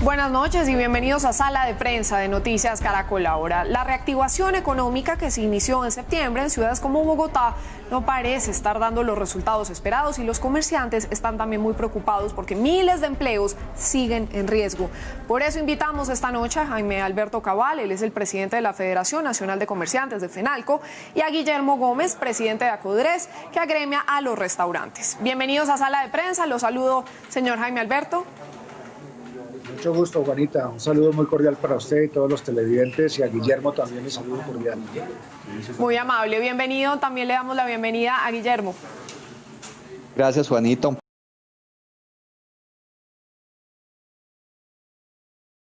Buenas noches y bienvenidos a Sala de Prensa de Noticias Caracol Ahora. La reactivación económica que se inició en septiembre en ciudades como Bogotá no parece estar dando los resultados esperados y los comerciantes están también muy preocupados porque miles de empleos siguen en riesgo. Por eso invitamos esta noche a Jaime Alberto Cabal, él es el presidente de la Federación Nacional de Comerciantes de FENALCO, y a Guillermo Gómez, presidente de ACODRES, que agremia a los restaurantes. Bienvenidos a Sala de Prensa, los saludo, señor Jaime Alberto. Mucho gusto, Juanita. Un saludo muy cordial para usted y todos los televidentes, y a Guillermo también un saludo cordial. Muy amable, bienvenido. También le damos la bienvenida a Guillermo. Gracias, Juanita.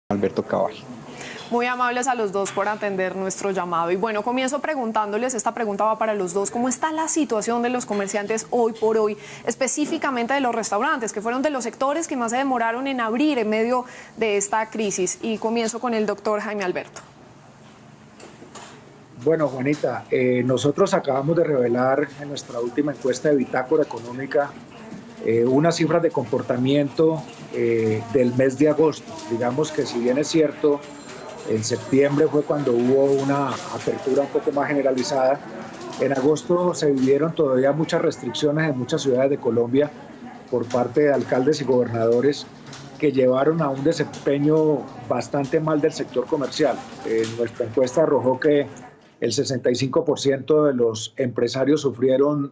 Alberto Cabal. Muy amables a los dos por atender nuestro llamado. Y bueno, comienzo preguntándoles, esta pregunta va para los dos, ¿cómo está la situación de los comerciantes hoy por hoy, específicamente de los restaurantes, que fueron de los sectores que más se demoraron en abrir en medio de esta crisis? Y comienzo con el doctor Jaime Alberto. Bueno, Juanita, nosotros acabamos de revelar en nuestra última encuesta de Bitácora Económica unas cifras de comportamiento del mes de agosto. Digamos que, si bien es cierto, en septiembre fue cuando hubo una apertura un poco más generalizada, en agosto se vivieron todavía muchas restricciones en muchas ciudades de Colombia por parte de alcaldes y gobernadores que llevaron a un desempeño bastante mal del sector comercial. Nuestra encuesta arrojó que el 65% de los empresarios sufrieron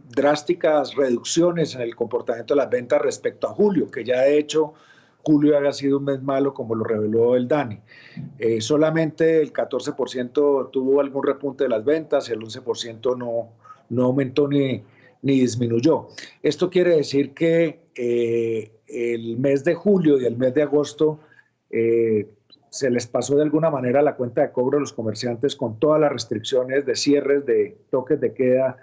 drásticas reducciones en el comportamiento de las ventas respecto a julio, que ya de hecho julio había sido un mes malo, como lo reveló el DANI. Solamente el 14% tuvo algún repunte de las ventas, el 11% no aumentó ni disminuyó. Esto quiere decir que el mes de julio y el mes de agosto se les pasó de alguna manera la cuenta de cobro a los comerciantes con todas las restricciones de cierres, de toques de queda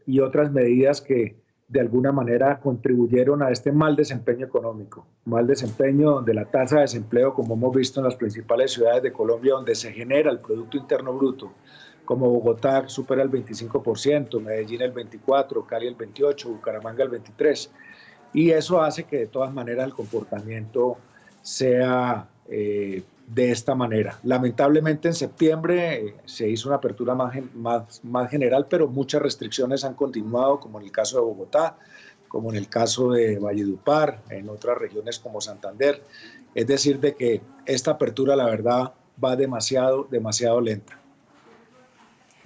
y otras medidas que de alguna manera contribuyeron a este mal desempeño económico, mal desempeño donde la tasa de desempleo, como hemos visto en las principales ciudades de Colombia donde se genera el Producto Interno Bruto, como Bogotá supera el 25%, Medellín el 24%, Cali el 28%, Bucaramanga el 23%, y eso hace que de todas maneras el comportamiento sea de esta manera. Lamentablemente en septiembre se hizo una apertura más general, pero muchas restricciones han continuado, como en el caso de Bogotá, como en el caso de Valledupar, en otras regiones como Santander. Es decir, de que esta apertura, la verdad, va demasiado lenta.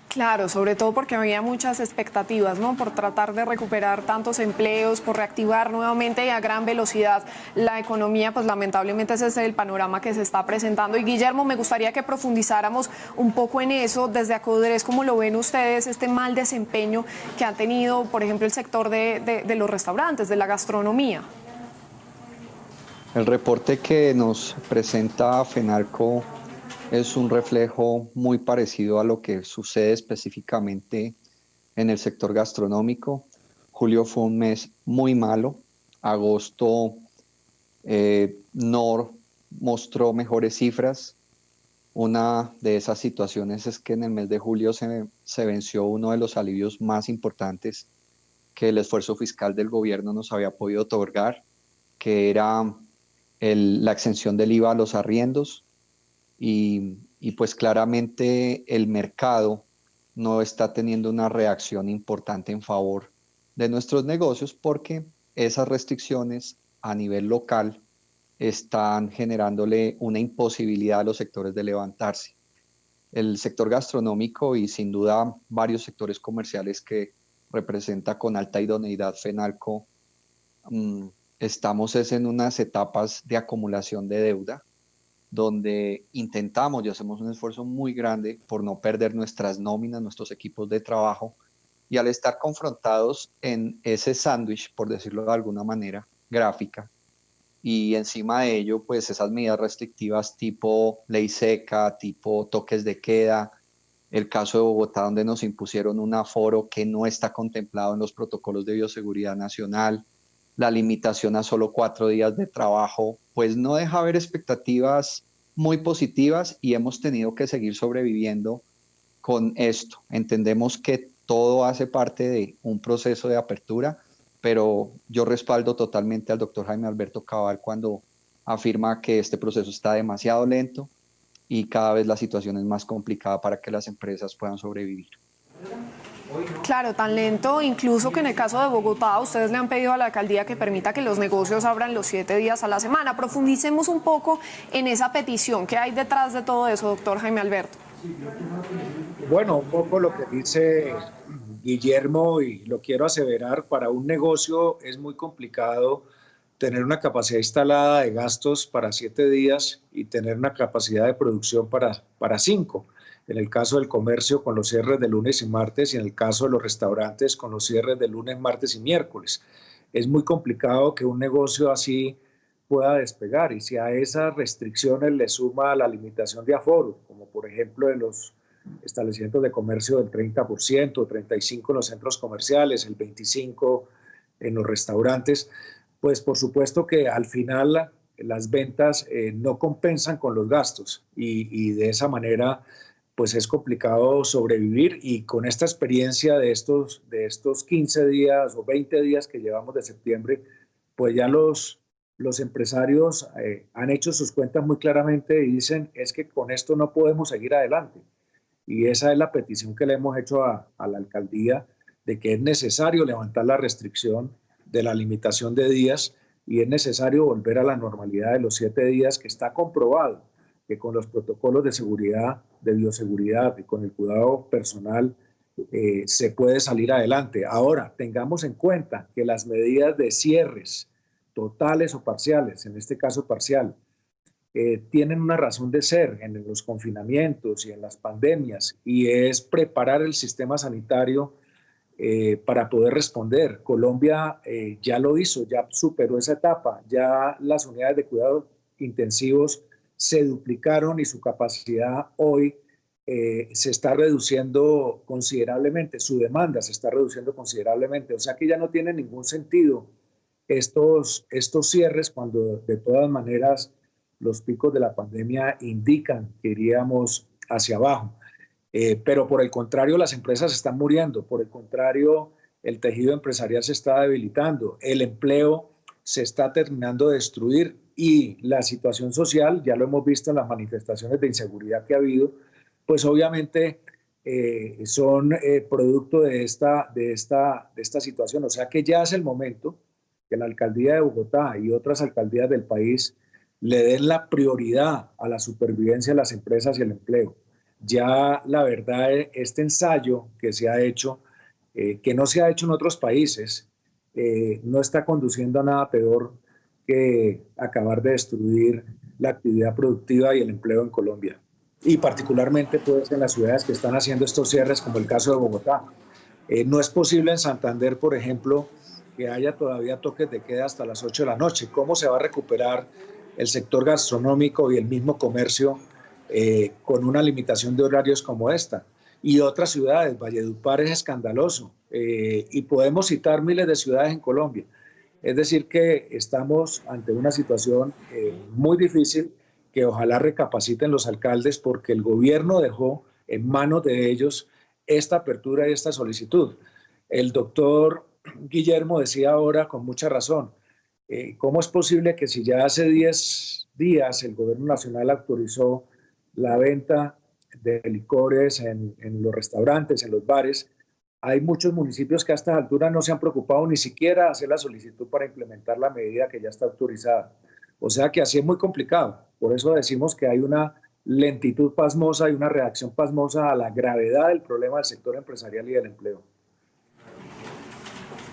Claro, sobre todo porque había muchas expectativas, ¿no? Por tratar de recuperar tantos empleos, por reactivar nuevamente y a gran velocidad la economía, pues lamentablemente ese es el panorama que se está presentando. Y Guillermo, me gustaría que profundizáramos un poco en eso desde ACODRES. ¿Cómo lo ven ustedes, este mal desempeño que ha tenido, por ejemplo, el sector de los restaurantes, de la gastronomía? El reporte que nos presenta FENALCO es un reflejo muy parecido a lo que sucede específicamente en el sector gastronómico. Julio fue un mes muy malo, agosto no mostró mejores cifras. Una de esas situaciones es que en el mes de julio se venció uno de los alivios más importantes que el esfuerzo fiscal del gobierno nos había podido otorgar, que era la exención del IVA a los arriendos. Y pues claramente el mercado no está teniendo una reacción importante en favor de nuestros negocios porque esas restricciones a nivel local están generándole una imposibilidad a los sectores de levantarse. El sector gastronómico y sin duda varios sectores comerciales que representa con alta idoneidad FENALCO, estamos en unas etapas de acumulación de deuda donde intentamos y hacemos un esfuerzo muy grande por no perder nuestras nóminas, nuestros equipos de trabajo, y al estar confrontados en ese sándwich, por decirlo de alguna manera gráfica, y encima de ello, pues esas medidas restrictivas tipo ley seca, tipo toques de queda, el caso de Bogotá donde nos impusieron un aforo que no está contemplado en los protocolos de bioseguridad nacional, la limitación a solo 4 días de trabajo, pues no deja ver expectativas muy positivas y hemos tenido que seguir sobreviviendo con esto. Entendemos que todo hace parte de un proceso de apertura, pero yo respaldo totalmente al doctor Jaime Alberto Cabal cuando afirma que este proceso está demasiado lento y cada vez la situación es más complicada para que las empresas puedan sobrevivir. Claro, tan lento incluso que en el caso de Bogotá ustedes le han pedido a la alcaldía que permita que los negocios abran los 7 días a la semana. Profundicemos un poco en esa petición. ¿Qué hay detrás de todo eso, doctor Jaime Alberto? Bueno, un poco lo que dice Guillermo, y lo quiero aseverar, para un negocio es muy complicado tener una capacidad instalada de gastos para 7 días y tener una capacidad de producción para 5. En el caso del comercio con los cierres de lunes y martes, y en el caso de los restaurantes con los cierres de lunes, martes y miércoles. Es muy complicado que un negocio así pueda despegar, y si a esas restricciones le suma la limitación de aforo, como por ejemplo de los establecimientos de comercio del 30%, 35% en los centros comerciales, el 25% en los restaurantes, pues por supuesto que al final las ventas no compensan con los gastos, y de esa manera pues es complicado sobrevivir. Y con esta experiencia de estos 15 días o 20 días que llevamos de septiembre, pues ya los empresarios han hecho sus cuentas muy claramente y dicen, es que con esto no podemos seguir adelante. Y esa es la petición que le hemos hecho a la alcaldía, de que es necesario levantar la restricción de la limitación de días, y es necesario volver a la normalidad de los 7 días, que está comprobado que con los protocolos de seguridad, de bioseguridad y con el cuidado personal se puede salir adelante. Ahora, tengamos en cuenta que las medidas de cierres totales o parciales, en este caso parcial, tienen una razón de ser en los confinamientos y en las pandemias, y es preparar el sistema sanitario para poder responder. Colombia ya lo hizo, ya superó esa etapa, ya las unidades de cuidados intensivos se duplicaron y su capacidad hoy se está reduciendo considerablemente, su demanda se está reduciendo considerablemente, o sea que ya no tiene ningún sentido estos cierres, cuando de todas maneras los picos de la pandemia indican que iríamos hacia abajo. Pero por el contrario, las empresas están muriendo, por el contrario, el tejido empresarial se está debilitando, el empleo se está terminando de destruir, y la situación social, ya lo hemos visto en las manifestaciones de inseguridad que ha habido, pues obviamente son producto de esta situación. O sea que ya es el momento que la alcaldía de Bogotá y otras alcaldías del país le den la prioridad a la supervivencia de las empresas y el empleo. Ya la verdad, este ensayo que se ha hecho, que no se ha hecho en otros países, no está conduciendo a nada peor que acabar de destruir la actividad productiva y el empleo en Colombia. Y particularmente pues en las ciudades que están haciendo estos cierres, como el caso de Bogotá. No es posible en Santander, por ejemplo, que haya todavía toques de queda hasta las 8 de la noche. ¿Cómo se va a recuperar el sector gastronómico y el mismo comercio con una limitación de horarios como esta? Y otras ciudades, Valledupar es escandaloso, y podemos citar miles de ciudades en Colombia. Es decir, que estamos ante una situación muy difícil, que ojalá recapaciten los alcaldes, porque el gobierno dejó en manos de ellos esta apertura y esta solicitud. El doctor Guillermo decía ahora con mucha razón, ¿cómo es posible que si ya hace 10 días el gobierno nacional autorizó la venta de licores en los restaurantes, en los bares, hay muchos municipios que a estas alturas no se han preocupado ni siquiera de hacer la solicitud para implementar la medida que ya está autorizada? O sea que así es muy complicado. Por eso decimos que hay una lentitud pasmosa y una reacción pasmosa a la gravedad del problema del sector empresarial y del empleo.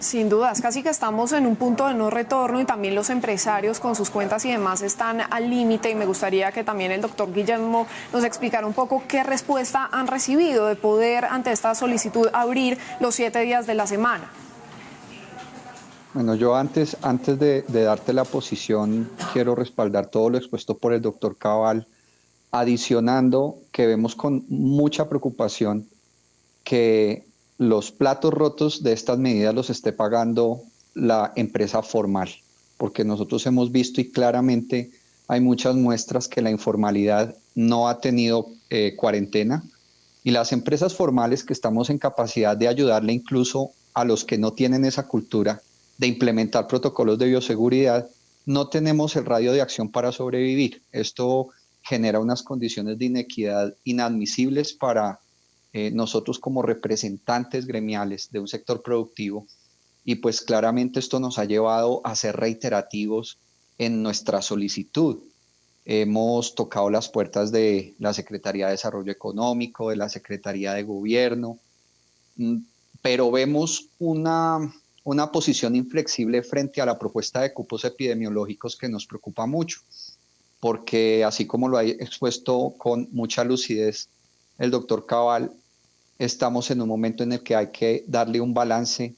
Sin dudas, casi que estamos en un punto de no retorno, y también los empresarios con sus cuentas y demás están al límite, y me gustaría que también el doctor Guillermo nos explicara un poco qué respuesta han recibido de poder ante esta solicitud abrir los 7 días de la semana. Bueno, yo antes de darte la posición, quiero respaldar todo lo expuesto por el doctor Cabal, adicionando que vemos con mucha preocupación que los platos rotos de estas medidas los esté pagando la empresa formal, porque nosotros hemos visto y claramente hay muchas muestras que la informalidad no ha tenido cuarentena, y las empresas formales, que estamos en capacidad de ayudarle incluso a los que no tienen esa cultura, de implementar protocolos de bioseguridad, no tenemos el radio de acción para sobrevivir. Esto genera unas condiciones de inequidad inadmisibles para nosotros como representantes gremiales de un sector productivo, y pues claramente esto nos ha llevado a ser reiterativos en nuestra solicitud. Hemos tocado las puertas de la Secretaría de Desarrollo Económico, de la Secretaría de Gobierno, pero vemos una posición inflexible frente a la propuesta de cupos epidemiológicos que nos preocupa mucho, porque así como lo ha expuesto con mucha lucidez el doctor Cabal, estamos en un momento en el que hay que darle un balance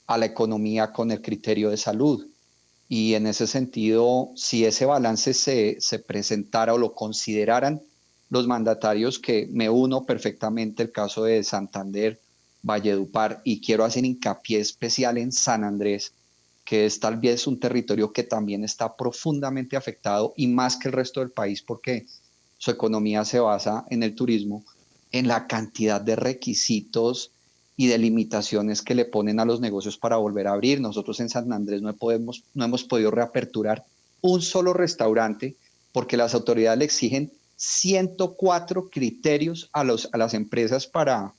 a la economía con el criterio de salud. Y en ese sentido, si ese balance se presentara o lo consideraran los mandatarios, que me uno perfectamente el caso de Santander, Valledupar, y quiero hacer hincapié especial en San Andrés, que es tal vez un territorio que también está profundamente afectado, y más que el resto del país porque su economía se basa en el turismo, en la cantidad de requisitos y de limitaciones que le ponen a los negocios para volver a abrir. Nosotros en San Andrés no hemos podido reaperturar un solo restaurante porque las autoridades le exigen 104 criterios a las empresas para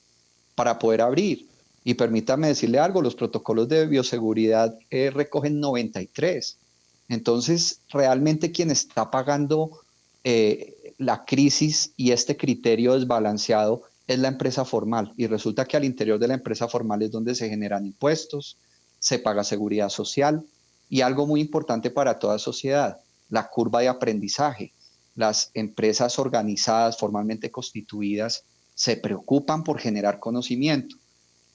poder abrir. Y permítame decirle algo, los protocolos de bioseguridad recogen 93. Entonces, realmente quien está pagando la crisis y este criterio desbalanceado es la empresa formal, y resulta que al interior de la empresa formal es donde se generan impuestos, se paga seguridad social, y algo muy importante para toda sociedad, la curva de aprendizaje. Las empresas organizadas, formalmente constituidas, se preocupan por generar conocimiento,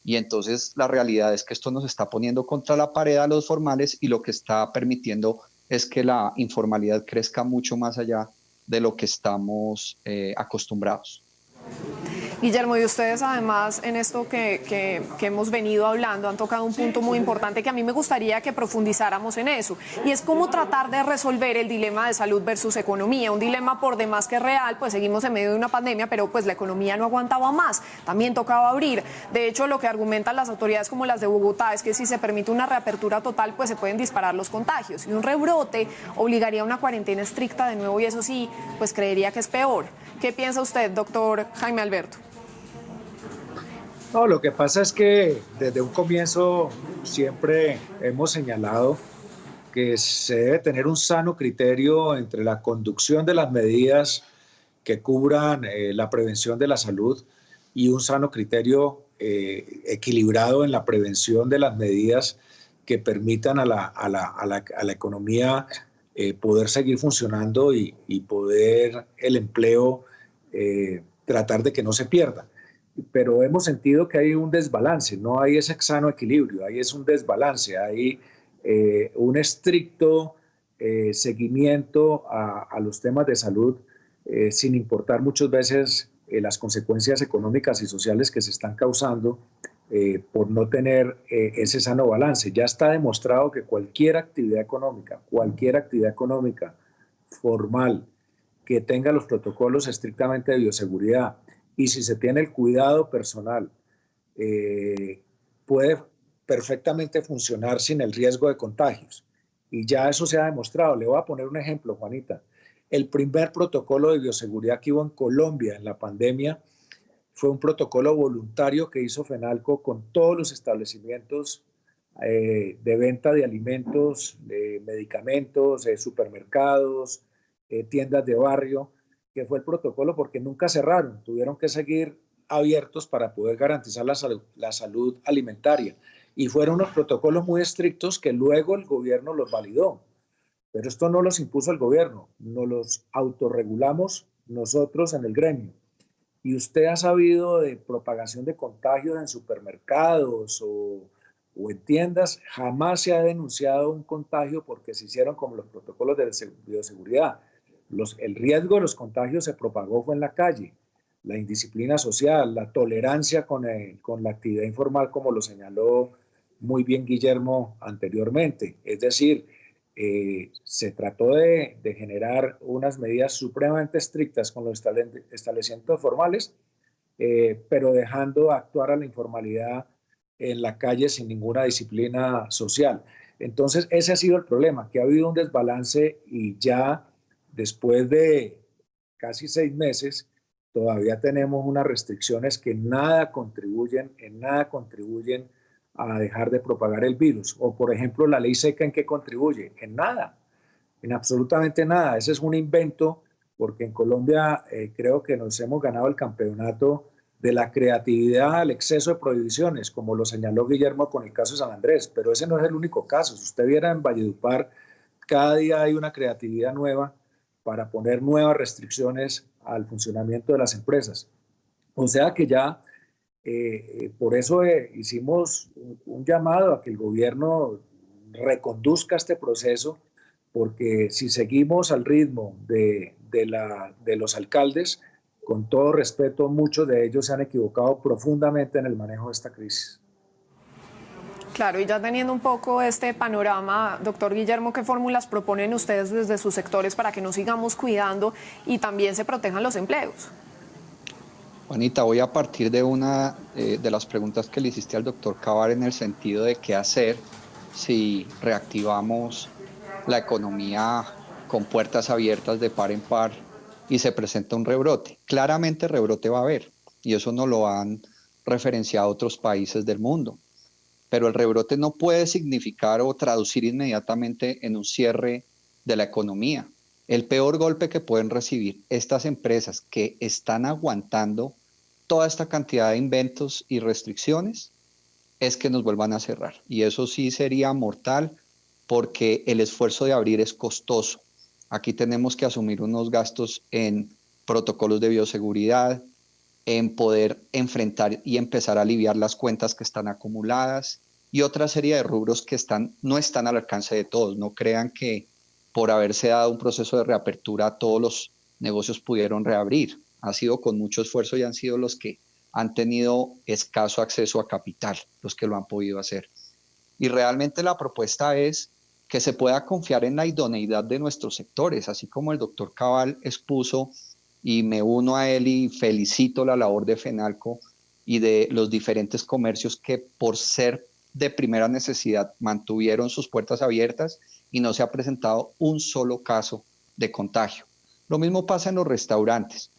y entonces la realidad es que esto nos está poniendo contra la pared a los formales, y lo que está permitiendo es que la informalidad crezca mucho más allá de lo que estamos acostumbrados. Guillermo, y ustedes además en esto que hemos venido hablando han tocado un punto muy importante que a mí me gustaría que profundizáramos en eso, y es cómo tratar de resolver el dilema de salud versus economía, un dilema por demás que real, pues seguimos en medio de una pandemia, pero pues la economía no aguantaba más, también tocaba abrir. De hecho, lo que argumentan las autoridades como las de Bogotá es que si se permite una reapertura total, pues se pueden disparar los contagios, y un rebrote obligaría a una cuarentena estricta de nuevo, y eso sí, pues creería que es peor. ¿Qué piensa usted, doctor Jaime Alberto? No, lo que pasa es que desde un comienzo siempre hemos señalado que se debe tener un sano criterio entre la conducción de las medidas que cubran la prevención de la salud y un sano criterio equilibrado en la prevención de las medidas que permitan a la economía poder seguir funcionando y poder el empleo tratar de que no se pierda. Pero hemos sentido que hay un desbalance, no hay ese sano equilibrio, hay es un desbalance, hay un estricto seguimiento a los temas de salud sin importar muchas veces las consecuencias económicas y sociales que se están causando por no tener ese sano balance. Ya está demostrado que cualquier actividad económica formal que tenga los protocolos estrictamente de bioseguridad, y si se tiene el cuidado personal, puede perfectamente funcionar sin el riesgo de contagios. Y ya eso se ha demostrado. Le voy a poner un ejemplo, Juanita. El primer protocolo de bioseguridad que hubo en Colombia en la pandemia fue un protocolo voluntario que hizo FENALCO con todos los establecimientos de venta de alimentos, de medicamentos, supermercados, tiendas de barrio, que fue el protocolo porque nunca cerraron, tuvieron que seguir abiertos para poder garantizar la salud alimentaria. Y fueron unos protocolos muy estrictos que luego el gobierno los validó. Pero esto no los impuso el gobierno, nos los autorregulamos nosotros en el gremio. Y usted ha sabido de propagación de contagios en supermercados o en tiendas, jamás se ha denunciado un contagio porque se hicieron como los protocolos de bioseguridad. El riesgo de los contagios se propagó fue en la calle, la indisciplina social, la tolerancia con la actividad informal, como lo señaló muy bien Guillermo anteriormente. Es decir, se trató de generar unas medidas supremamente estrictas con los establecimientos formales, pero dejando actuar a la informalidad en la calle sin ninguna disciplina social. Entonces, ese ha sido el problema, que ha habido un desbalance y ya después de casi 6 meses, todavía tenemos unas restricciones que en nada contribuyen a dejar de propagar el virus. O, por ejemplo, la ley seca, ¿en qué contribuye? En nada, en absolutamente nada. Ese es un invento, porque en Colombia creo que nos hemos ganado el campeonato de la creatividad al exceso de prohibiciones, como lo señaló Guillermo con el caso de San Andrés, pero ese no es el único caso. Si usted viera en Valledupar, cada día hay una creatividad nueva para poner nuevas restricciones al funcionamiento de las empresas. O sea que ya, por eso hicimos un llamado a que el gobierno reconduzca este proceso, porque si seguimos al ritmo de los alcaldes, con todo respeto, muchos de ellos se han equivocado profundamente en el manejo de esta crisis. Claro, y ya teniendo un poco este panorama, doctor Guillermo, ¿qué fórmulas proponen ustedes desde sus sectores para que nos sigamos cuidando y también se protejan los empleos? Juanita, voy a partir de una de las preguntas que le hiciste al doctor Cabal en el sentido de qué hacer si reactivamos la economía con puertas abiertas de par en par y se presenta un rebrote. Claramente rebrote va a haber, y eso nos lo han referenciado otros países del mundo. Pero el rebrote no puede significar o traducir inmediatamente en un cierre de la economía. El peor golpe que pueden recibir estas empresas que están aguantando toda esta cantidad de inventos y restricciones es que nos vuelvan a cerrar. Y eso sí sería mortal, porque el esfuerzo de abrir es costoso. Aquí tenemos que asumir unos gastos en protocolos de bioseguridad, en poder enfrentar y empezar a aliviar las cuentas que están acumuladas y otra serie de rubros que no están al alcance de todos. No crean que por haberse dado un proceso de reapertura todos los negocios pudieron reabrir. Ha sido con mucho esfuerzo y han sido los que han tenido escaso acceso a capital, los que lo han podido hacer. Y realmente la propuesta es que se pueda confiar en la idoneidad de nuestros sectores, así como el doctor Cabal expuso, y me uno a él y felicito la labor de FENALCO y de los diferentes comercios que por ser de primera necesidad mantuvieron sus puertas abiertas y no se ha presentado un solo caso de contagio. Lo mismo pasa en los restaurantes.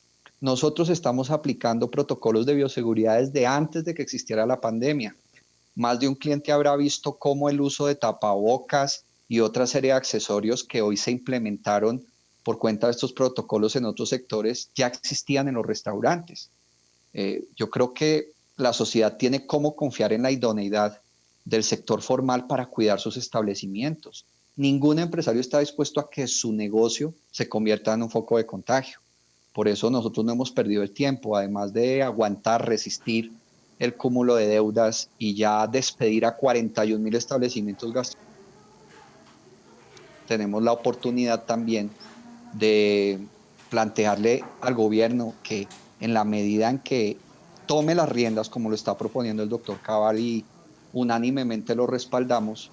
Nosotros estamos aplicando protocolos de bioseguridad desde antes de que existiera la pandemia. Más de un cliente habrá visto cómo el uso de tapabocas y otra serie de accesorios que hoy se implementaron por cuenta de estos protocolos en otros sectores ya existían en los restaurantes. Yo creo que la sociedad tiene cómo confiar en la idoneidad del sector formal para cuidar sus establecimientos. Ningún empresario está dispuesto a que su negocio se convierta en un foco de contagio. Por eso nosotros no hemos perdido el tiempo, además de aguantar, resistir el cúmulo de deudas y ya despedir a 41.000 establecimientos gastronómicos. Tenemos la oportunidad también de plantearle al gobierno que en la medida en que tome las riendas, como lo está proponiendo el doctor Cabal y unánimemente lo respaldamos,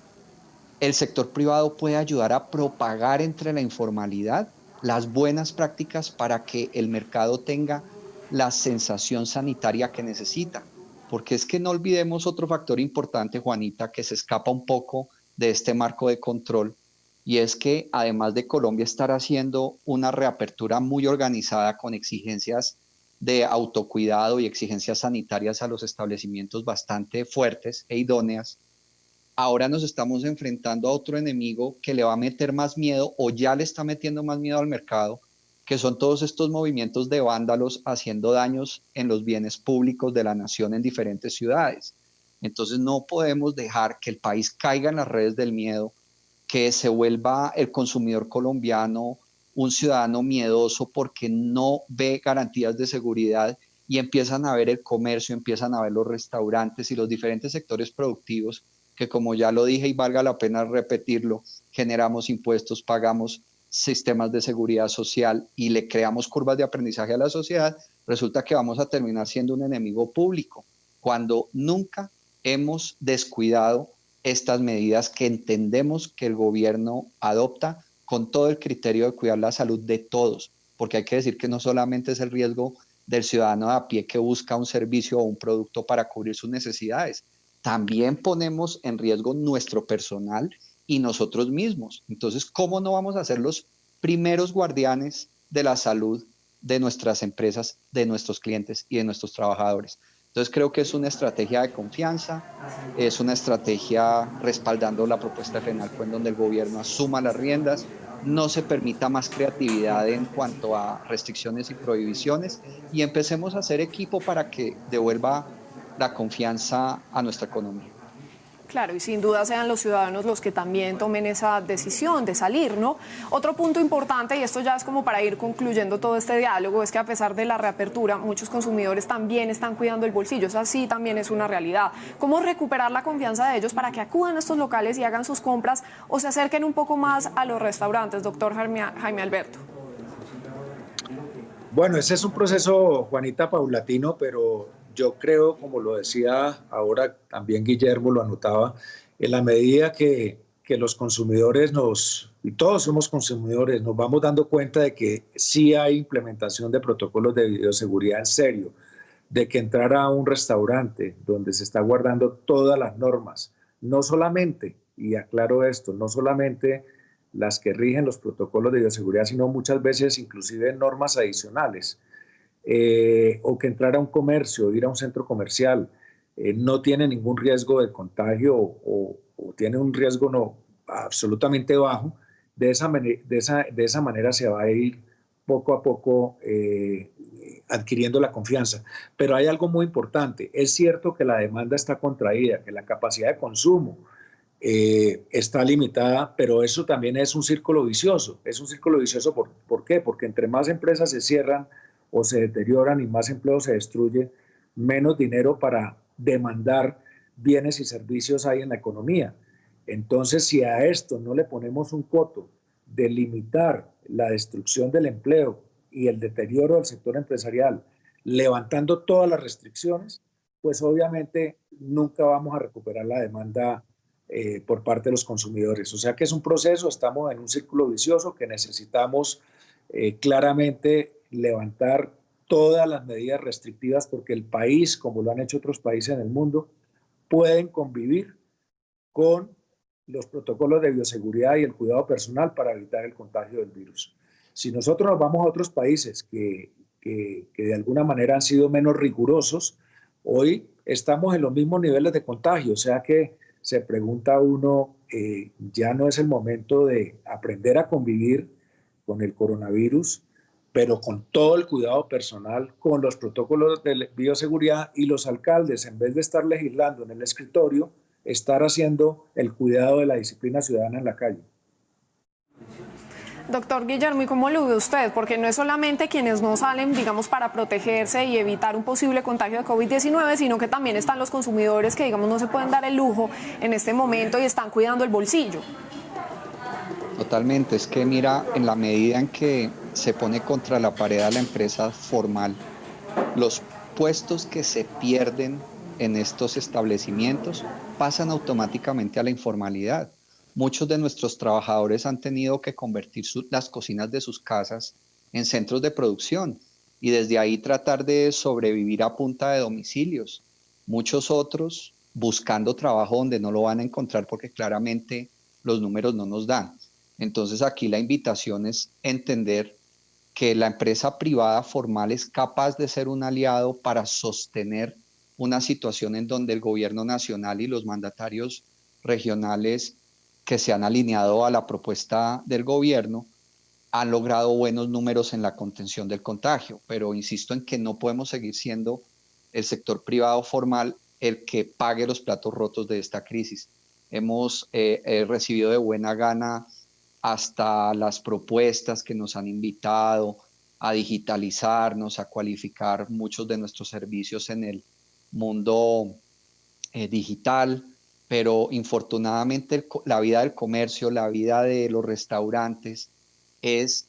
el sector privado puede ayudar a propagar entre la informalidad las buenas prácticas para que el mercado tenga la sensación sanitaria que necesita. Porque es que no olvidemos otro factor importante, Juanita, que se escapa un poco de este marco de control, y es que además de Colombia estar haciendo una reapertura muy organizada con exigencias de autocuidado y exigencias sanitarias a los establecimientos bastante fuertes e idóneas, ahora nos estamos enfrentando a otro enemigo que le va a meter más miedo o ya le está metiendo más miedo al mercado, que son todos estos movimientos de vándalos haciendo daños en los bienes públicos de la nación en diferentes ciudades. Entonces no podemos dejar que el país caiga en las redes del miedo, que se vuelva el consumidor colombiano un ciudadano miedoso porque no ve garantías de seguridad y empiezan a ver el comercio, empiezan a ver los restaurantes y los diferentes sectores productivos que, como ya lo dije y valga la pena repetirlo, generamos impuestos, pagamos sistemas de seguridad social y le creamos curvas de aprendizaje a la sociedad, resulta que vamos a terminar siendo un enemigo público, cuando nunca hemos descuidado estas medidas que entendemos que el gobierno adopta con todo el criterio de cuidar la salud de todos, porque hay que decir que no solamente es el riesgo del ciudadano de a pie que busca un servicio o un producto para cubrir sus necesidades, también ponemos en riesgo nuestro personal y nosotros mismos. Entonces, ¿cómo no vamos a ser los primeros guardianes de la salud de nuestras empresas, de nuestros clientes y de nuestros trabajadores? Entonces creo que es una estrategia de confianza, es una estrategia respaldando la propuesta de FENALCO en donde el gobierno asuma las riendas, no se permita más creatividad en cuanto a restricciones y prohibiciones y empecemos a hacer equipo para que devuelva la confianza a nuestra economía. Claro, y sin duda sean los ciudadanos los que también tomen esa decisión de salir, ¿no? Otro punto importante, y esto ya es como para ir concluyendo todo este diálogo, es que a pesar de la reapertura, muchos consumidores también están cuidando el bolsillo. Eso sí también es una realidad. ¿Cómo recuperar la confianza de ellos para que acudan a estos locales y hagan sus compras o se acerquen un poco más a los restaurantes, doctor Jaime Alberto? Bueno, ese es un proceso, Juanita, paulatino, pero yo creo, como lo decía ahora también Guillermo, lo anotaba, en la medida que los consumidores y todos somos consumidores, nos vamos dando cuenta de que sí hay implementación de protocolos de bioseguridad en serio, de que entrar a un restaurante donde se está guardando todas las normas, no solamente, y aclaro esto, no solamente las que rigen los protocolos de bioseguridad, sino muchas veces inclusive normas adicionales, o que entrar a un comercio, ir a un centro comercial, no tiene ningún riesgo de contagio o tiene un riesgo absolutamente bajo, de esa manera se va a ir poco a poco adquiriendo la confianza. Pero hay algo muy importante, es cierto que la demanda está contraída, que la capacidad de consumo está limitada, pero eso también es un círculo vicioso. Es un círculo vicioso, ¿por qué? Porque entre más empresas se cierran o se deterioran y más empleo se destruye, menos dinero para demandar bienes y servicios hay en la economía. Entonces, si a esto no le ponemos un coto de limitar la destrucción del empleo y el deterioro del sector empresarial, levantando todas las restricciones, pues obviamente nunca vamos a recuperar la demanda por parte de los consumidores. O sea que es un proceso, estamos en un círculo vicioso que necesitamos claramente levantar todas las medidas restrictivas porque el país, como lo han hecho otros países en el mundo, pueden convivir con los protocolos de bioseguridad y el cuidado personal para evitar el contagio del virus. Si nosotros nos vamos a otros países que de alguna manera han sido menos rigurosos, hoy estamos en los mismos niveles de contagio, o sea que se pregunta uno, ya no es el momento de aprender a convivir con el coronavirus, pero con todo el cuidado personal, con los protocolos de bioseguridad y los alcaldes, en vez de estar legislando en el escritorio, estar haciendo el cuidado de la disciplina ciudadana en la calle. Doctor Guillermo, ¿y cómo lo ve usted? Porque no es solamente quienes no salen, digamos, para protegerse y evitar un posible contagio de COVID-19, sino que también están los consumidores que, digamos, no se pueden dar el lujo en este momento y están cuidando el bolsillo. Totalmente, es que mira, en la medida en que se pone contra la pared a la empresa formal, los puestos que se pierden en estos establecimientos pasan automáticamente a la informalidad. Muchos de nuestros trabajadores han tenido que convertir las cocinas de sus casas en centros de producción y desde ahí tratar de sobrevivir a punta de domicilios. Muchos otros buscando trabajo donde no lo van a encontrar porque claramente los números no nos dan. Entonces aquí la invitación es entender que la empresa privada formal es capaz de ser un aliado para sostener una situación en donde el gobierno nacional y los mandatarios regionales que se han alineado a la propuesta del gobierno han logrado buenos números en la contención del contagio, pero insisto en que no podemos seguir siendo el sector privado formal el que pague los platos rotos de esta crisis. Hemos recibido de buena gana hasta las propuestas que nos han invitado a digitalizarnos, a cualificar muchos de nuestros servicios en el mundo digital, pero infortunadamente la vida del comercio, la vida de los restaurantes es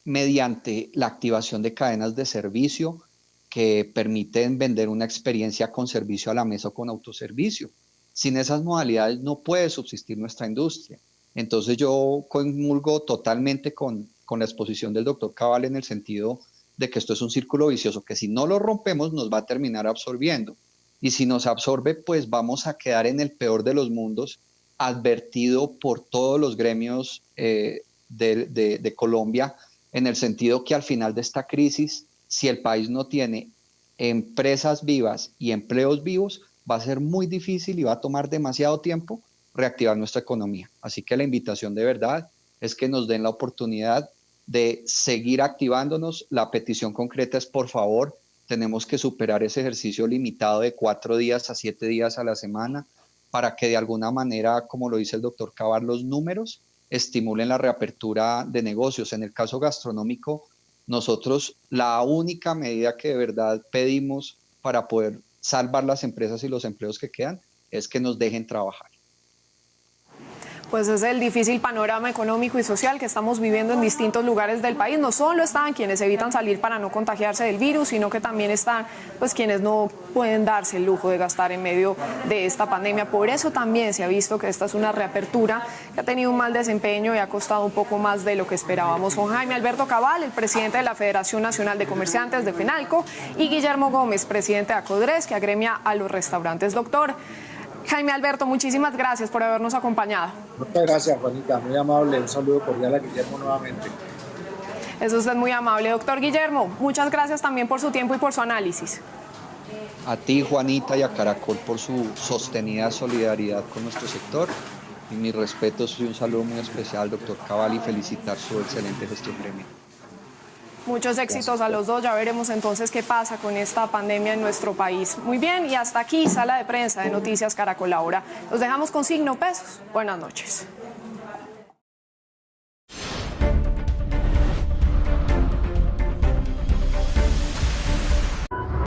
mediante la activación de cadenas de servicio que permiten vender una experiencia con servicio a la mesa o con autoservicio. Sin esas modalidades no puede subsistir nuestra industria. Entonces yo comulgo totalmente con la exposición del doctor Cabal en el sentido de que esto es un círculo vicioso que si no lo rompemos nos va a terminar absorbiendo. Y si nos absorbe, pues vamos a quedar en el peor de los mundos advertido por todos los gremios de Colombia, en el sentido que al final de esta crisis, si el país no tiene empresas vivas y empleos vivos, va a ser muy difícil y va a tomar demasiado tiempo reactivar nuestra economía. Así que la invitación de verdad es que nos den la oportunidad de seguir activándonos. La petición concreta es, por favor, tenemos que superar ese ejercicio limitado de 4 días a 7 días a la semana para que de alguna manera, como lo dice el doctor Cabal, los números estimulen la reapertura de negocios. En el caso gastronómico, nosotros la única medida que de verdad pedimos para poder salvar las empresas y los empleos que quedan es que nos dejen trabajar. Pues es el difícil panorama económico y social que estamos viviendo en distintos lugares del país. No solo están quienes evitan salir para no contagiarse del virus, sino que también están pues quienes no pueden darse el lujo de gastar en medio de esta pandemia. Por eso también se ha visto que esta es una reapertura que ha tenido un mal desempeño y ha costado un poco más de lo que esperábamos. Con Jaime Alberto Cabal, el presidente de la Federación Nacional de Comerciantes de FENALCO, y Guillermo Gómez, presidente de ACODRES, que agremia a los restaurantes. Doctor Jaime Alberto, muchísimas gracias por habernos acompañado. Muchas gracias, Juanita, muy amable. Un saludo cordial a Guillermo nuevamente. Es usted muy amable. Doctor Guillermo, muchas gracias también por su tiempo y por su análisis. A ti, Juanita, y a Caracol por su sostenida solidaridad con nuestro sector. Y mis respetos y un saludo muy especial al doctor Cabal y felicitar su excelente gestión gremial. Muchos éxitos a los dos, ya veremos entonces qué pasa con esta pandemia en nuestro país. Muy bien, y hasta aquí, Sala de Prensa de Noticias Caracol Ahora. Los dejamos con Signo Pesos. Buenas noches.